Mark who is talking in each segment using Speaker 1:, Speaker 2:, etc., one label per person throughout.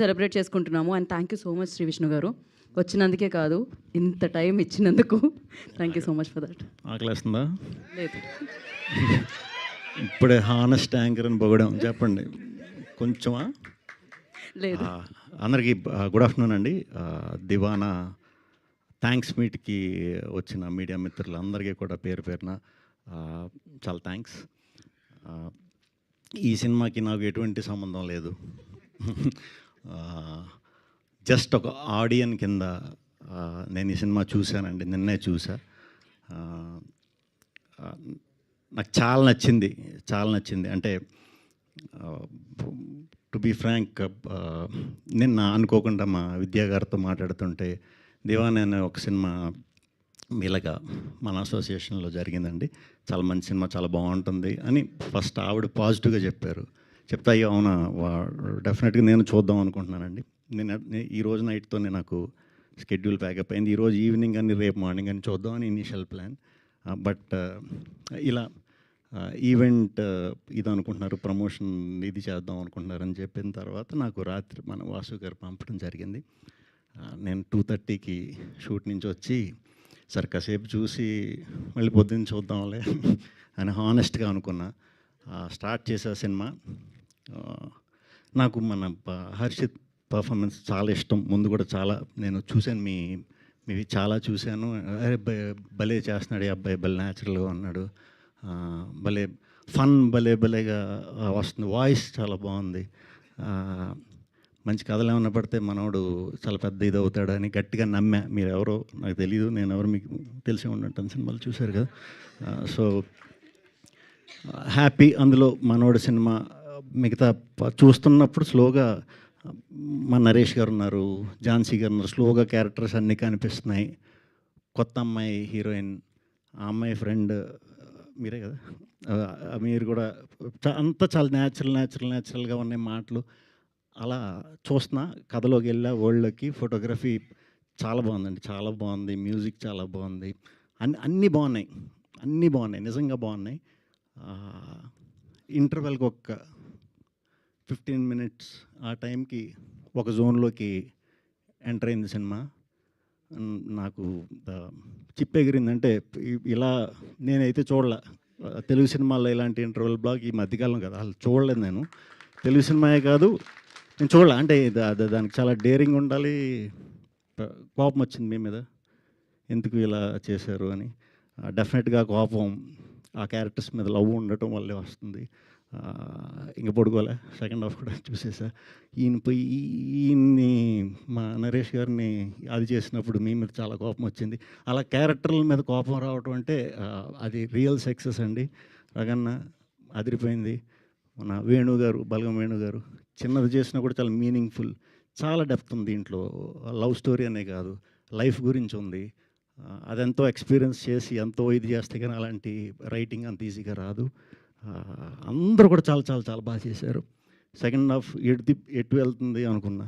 Speaker 1: Celebrate చేసుకుంటున్నాము. And thank you so much Shri Vishnu గారు. వచ్చినందుకే కాదు, ఇంత టైం ఇచ్చినందుకు thank you so much for that.
Speaker 2: ఆకలేస్తుందా?
Speaker 1: లేదు,
Speaker 2: ఇప్పుడే హానెస్ట్ యాంకర్ అని పొగడం చెప్పండి కొంచెమా?
Speaker 1: లేదు.
Speaker 2: అందరికీ గుడ్ ఆఫ్టర్నూన్ అండి. దివానా థ్యాంక్స్ మీట్కి వచ్చిన మీడియా మిత్రులందరికీ కూడా పేరు పేరున చాలా థ్యాంక్స్. ఈ సినిమాకి నాకు ఎటువంటి సంబంధం లేదు. జస్ట్ ఒక ఆడియన్ కింద నేను ఈ సినిమా చూశానండి, నిన్నే చూసా. నాకు చాలా నచ్చింది. అంటే టు బీ ఫ్రాంక్, నిన్న అనుకోకుండా మా విద్యా గారితో మాట్లాడుతుంటే దివాన్ అనే ఒక సినిమా మీలాగా మన అసోసియేషన్లో జరిగిందండి, చాలా మంచి సినిమా, చాలా బాగుంటుంది అని ఫస్ట్ ఆవిడ పాజిటివ్గా చెప్పారు. చెప్తా అయ్యో అవునా, డెఫినెట్గా నేను చూద్దాం అనుకుంటున్నానండి. నేను ఈరోజు నైట్తోనే నాకు షెడ్యూల్ ప్యాకప్ అయింది. ఈరోజు ఈవినింగ్ అని రేపు మార్నింగ్ అని చూద్దామని ఇనీషియల్ ప్లాన్. బట్ ఇలా ఈవెంట్ ఇది అనుకుంటున్నారు, ప్రమోషన్ ఇది చేద్దాం అనుకుంటున్నారు అని చెప్పిన తర్వాత నాకు రాత్రి మన వాసు గారు పంపడం జరిగింది. నేను 2:30కి షూట్ నుంచి వచ్చి సరే కాసేపు చూసి మళ్ళీ పొద్దున్న చూద్దాంలే అని హానెస్ట్గా అనుకున్నా. స్టార్ట్ చేసే సినిమా. నాకు మన హర్షిత్ పర్ఫార్మెన్స్ చాలా ఇష్టం. ముందు కూడా చాలా నేను చూశాను, మీవి చాలా చూశాను. అరే భలే చేస్తున్నాడు ఈ అబ్బాయి, భలే న్యాచురల్గా ఉన్నాడు, భలే ఫన్ భలేగా వస్తుంది, వాయిస్ చాలా బాగుంది, మంచి కథలు ఏమన్నా పడితే మనోడు చాలా పెద్ద ఇది అవుతాడని గట్టిగా నమ్మా. మీరు ఎవరో నాకు తెలియదు, నేను ఎవరు మీకు తెలిసి ఉండంటాను, సినిమాలు చూశారు కదా. So happy. అందులో మనోడు సినిమా మిగతా చూస్తున్నప్పుడు స్లోగా మా నరేష్ గారు ఉన్నారు, ఝాన్సీ గారు ఉన్నారు, స్లోగా క్యారెక్టర్స్ అన్నీ కనిపిస్తున్నాయి. కొత్త అమ్మాయి హీరోయిన్, ఆ అమ్మాయి ఫ్రెండ్ మీరే కదా, మీరు కూడా అంతా చాలా న్యాచురల్గా ఉన్నాయి మాటలు. అలా చూస్తున్నా, కథలోకి వెళ్ళా, వరల్డ్లోకి. ఫోటోగ్రఫీ చాలా బాగుందండి, చాలా బాగుంది, మ్యూజిక్ చాలా బాగుంది, అన్నీ బాగున్నాయి, నిజంగా బాగున్నాయి. ఇంటర్వెల్కి ఒక 15 minutes ఆ టైంకి ఒక జోన్లోకి ఎంటర్ అయింది సినిమా. నాకు చిప్పెగిరిందంటే ఇలా నేనైతే చూడలే తెలుగు సినిమాల్లో ఇలాంటి ఇంటర్వెల్ బ్లాక్ ఈ మధ్యకాలం కదా, అసలు చూడలేదు నేను. తెలుగు సినిమాయే కాదు నేను చూడలే. అంటే దానికి చాలా డేరింగ్ ఉండాలి. కోపం వచ్చింది మీ మీద, ఎందుకు ఇలా చేశారు అని. డెఫినెట్గా కోపం ఆ క్యారెక్టర్స్ మీద లవ్ ఉండటం వల్లే వస్తుంది. ఇంకా పడుకోలే, సెకండ్ హాఫ్ కూడా చూసేసా. ఈయన్ని మా నరేష్ గారిని అది చేసినప్పుడు మీ మీద చాలా కోపం వచ్చింది. అలా క్యారెక్టర్ల మీద కోపం రావటం అంటే అది రియల్ సక్సెస్ అండి. రగన్న అదిరిపోయింది. మన వేణుగారు, బలగం వేణుగారు చిన్నది చేసినా కూడా చాలా మీనింగ్ఫుల్, చాలా డెప్త్ ఉంది దీంట్లో. లవ్ స్టోరీ అనే కాదు, లైఫ్ గురించి ఉంది. అదెంతో ఎక్స్పీరియన్స్ చేసి ఎంతో ఇది చేస్తే కానీ అలాంటి రైటింగ్ అంత ఈజీగా రాదు. అందరూ కూడా చాలా బాగా చేశారు. సెకండ్ హాఫ్ ఎటు వెళ్తుంది అనుకున్నా,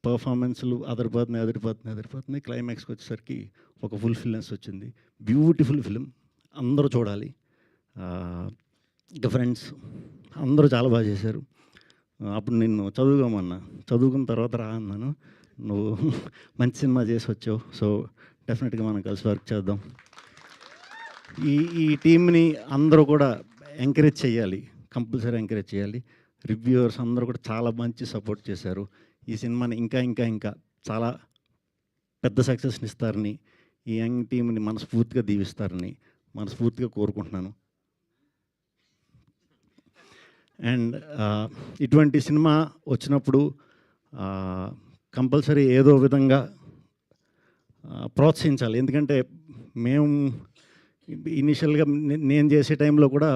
Speaker 2: పర్ఫార్మెన్స్లు అదిరిపోతున్నాయి. క్లైమాక్స్కి వచ్చేసరికి ఒక ఫుల్ఫిల్నెస్ వచ్చింది. బ్యూటిఫుల్ ఫిలిం, అందరూ చూడాలి. ఇంకా ఫ్రెండ్స్ అందరూ చాలా బాగా చేశారు. అప్పుడు నిన్ను చదువుకోమన్నా, చదువుకున్న తర్వాత రా అన్నాను, నువ్వు మంచి సినిమా చేసి వచ్చావు. సో డెఫినెట్గా మనం కలిసి వర్క్ చేద్దాం. ఈ టీంని అందరూ కూడా ఎంకరేజ్ చేయాలి, కంపల్సరీ ఎంకరేజ్ చేయాలి. రివ్యూవర్స్ అందరూ కూడా చాలా మంచి సపోర్ట్ చేశారు. ఈ సినిమాని ఇంకా చాలా పెద్ద సక్సెస్ని ఇస్తారని, ఈ యంగ్ టీంని మనస్ఫూర్తిగా దీవిస్తారని మనస్ఫూర్తిగా కోరుకుంటున్నాను. అండ్ ఇటువంటి సినిమా వచ్చినప్పుడు కంపల్సరీ ఏదో విధంగా ప్రోత్సహించాలి. ఎందుకంటే మేము ఇనిషియల్గా నేను చేసే టైంలో కూడా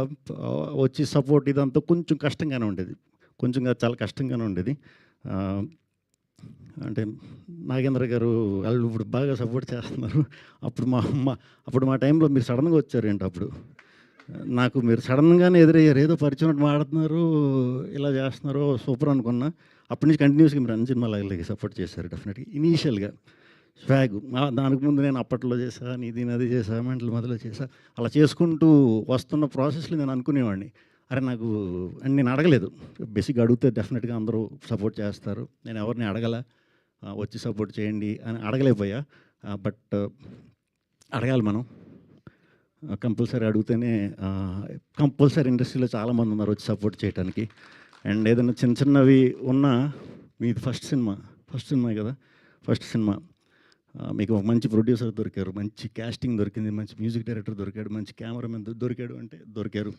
Speaker 2: వచ్చి సపోర్ట్ ఇదంతా కొంచెం కష్టంగానే ఉండేది, చాలా కష్టంగానే ఉండేది. అంటే నాగేంద్ర గారు వాళ్ళు ఇప్పుడు బాగా సపోర్ట్ చేస్తున్నారు. అప్పుడు మా టైంలో మీరు సడన్గా వచ్చారేంటి, అప్పుడు నాకు మీరు సడన్గానే ఎదురయ్యారు, ఏదో పరిచయం మాడుతున్నారు, ఇలా చేస్తున్నారు, సూపర్ అనుకున్నా. అప్పటి నుంచి కంటిన్యూస్గా మీరు అన్ని సినిమాలకి సపోర్ట్ చేశారు. డెఫినెట్గా ఇనీషియల్గా స్వాగ్ దానికి ముందు నేను అప్పట్లో చేశాను, ఇది నది చేశా, మెంటల్ మొదలు చేశా, అలా చేసుకుంటూ వస్తున్న ప్రాసెస్లో నేను అనుకునేవాడిని అరే నాకు అని నేను అడగలేదు. బేసిక్గా అడిగితే డెఫినెట్గా అందరూ సపోర్ట్ చేస్తారు. నేను ఎవరిని వచ్చి సపోర్ట్ చేయండి అని అడగలేకపోయా. బట్ అడగాలి మనం. కంపల్సరీ అడిగితేనే కంపల్సరీ ఇండస్ట్రీలో చాలామంది ఉన్నారు వచ్చి సపోర్ట్ చేయడానికి. అండ్ ఏదైనా చిన్న చిన్నవి ఉన్నా మీది ఫస్ట్ సినిమా కదా, ఫస్ట్ సినిమా. మీకు ఒక మంచి ప్రొడ్యూసర్ దొరికారు, మంచి క్యాస్టింగ్ దొరికింది, మంచి మ్యూజిక్ డైరెక్టర్ దొరికాడు, మంచి కెమెరామెన్ దొరికారు.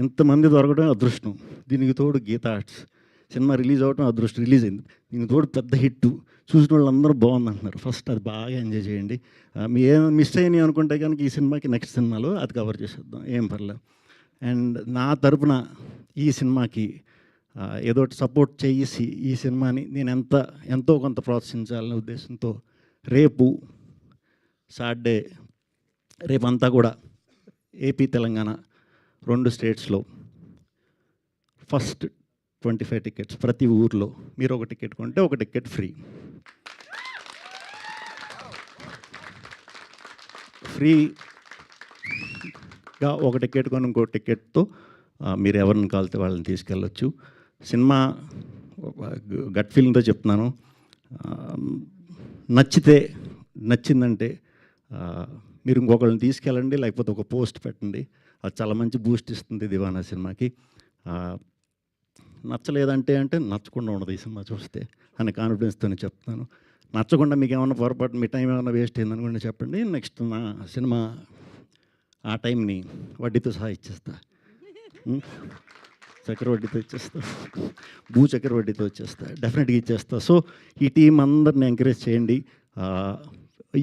Speaker 2: ఇంతమంది దొరకడం అదృష్టం. దీనికి తోడు గీతా ఆర్ట్స్ సినిమా రిలీజ్ అవ్వడం అదృష్టం, రిలీజ్ అయింది. దీనికి తోడు పెద్ద హిట్, చూసిన వాళ్ళందరూ బాగుంది అంటున్నారు. ఫస్ట్ అది బాగా ఎంజాయ్ చేయండి. మీ ఏమైనా మిస్ అయినాయి అనుకుంటే కనుక ఈ సినిమాకి నెక్స్ట్ సినిమాలో అది కవర్ చేసేద్దాం, ఏం పర్లేదు. అండ్ నా తరపున ఈ సినిమాకి ఏదో ఒకటి సపోర్ట్ చేసి ఈ సినిమాని నేను ఎంతో కొంత ప్రోత్సహించాలనే ఉద్దేశంతో రేపు సాటర్డే, రేపంతా కూడా ఏపీ తెలంగాణ 2 స్టేట్స్లో ఫస్ట్ 25 టికెట్స్ ప్రతి ఊర్లో. మీరు ఒక టికెట్ కొంటే ఒక టికెట్ ఫ్రీగా ఒక టికెట్ కొని ఇంకో టికెట్తో మీరు ఎవరిని కాలితే వాళ్ళని తీసుకెళ్ళొచ్చు. సినిమా గట్ ఫీలింగ్తో చెప్తున్నాను. నచ్చిందంటే మీరు ఇంకొకళ్ళని తీసుకెళ్ళండి, లేకపోతే ఒక పోస్ట్ పెట్టండి. అది చాలా మంచి బూస్ట్ ఇస్తుంది దివానా సినిమాకి. నచ్చలేదంటే నచ్చకుండా ఉండదు ఈ సినిమా చూస్తే అని కాన్ఫిడెన్స్తోనే చెప్తాను. నచ్చకుండా మీకు ఏమన్నా పొరపాటు, మీ టైం ఏమైనా వేస్ట్ అయిందనుకుంటే చెప్పండి. నెక్స్ట్ నా సినిమా ఆ టైంని వడ్డీతో సహా ఇచ్చేస్తా, చక్రవడ్డీతో ఇచ్చేస్తా, చక్రవడ్డీతో ఇచ్చేస్తా, డెఫినెట్గా ఇచ్చేస్తా. సో ఈ టీం అందరిని ఎంకరేజ్ చేయండి.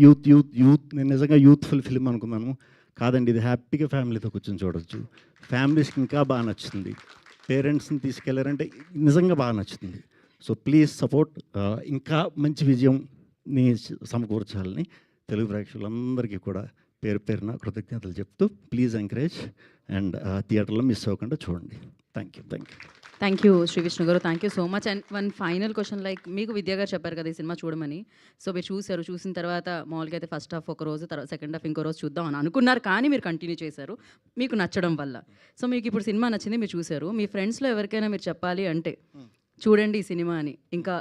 Speaker 2: యూత్ నేను నిజంగా యూత్ఫుల్ ఫిలిం అనుకున్నాను, కాదండి ఇది హ్యాపీగా ఫ్యామిలీతో కూర్చొని చూడవచ్చు. ఫ్యామిలీస్కి ఇంకా బాగా నచ్చుతుంది. పేరెంట్స్ని తీసుకెళ్లారంటే నిజంగా బాగా నచ్చుతుంది. So please support. ఇంకా మంచి విజయంని సమకూర్చాలని తెలుగు ప్రేక్షకులందరికీ కూడా పేరు పేరున కృతజ్ఞతలు చెప్తూ ప్లీజ్ ఎంకరేజ్ అండ్ థియేటర్లో మిస్ అవ్వకుండా చూడండి. Thank you.
Speaker 1: Thank you Shri Vishnu గారు, thank you so much. And one final question, like మీకు విద్యా గారు చెప్పారు కదా ఈ సినిమా చూడమని. సో మీరు చూసిన తర్వాత మామూలుగా అయితే ఫస్ట్ హాఫ్ ఒక రోజు, తర్వాత సెకండ్ హాఫ్ ఇంకో రోజు చూద్దాం అని అనుకున్నారు, కానీ మీరు కంటిన్యూ చేశారు మీకు నచ్చడం వల్ల. సో మీకు ఇప్పుడు సినిమా నచ్చింది, మీరు చూశారు. మీ ఫ్రెండ్స్లో ఎవరికైనా మీరు చెప్పాలి అంటే చూడండి ఈ సినిమా అని, ఇంకా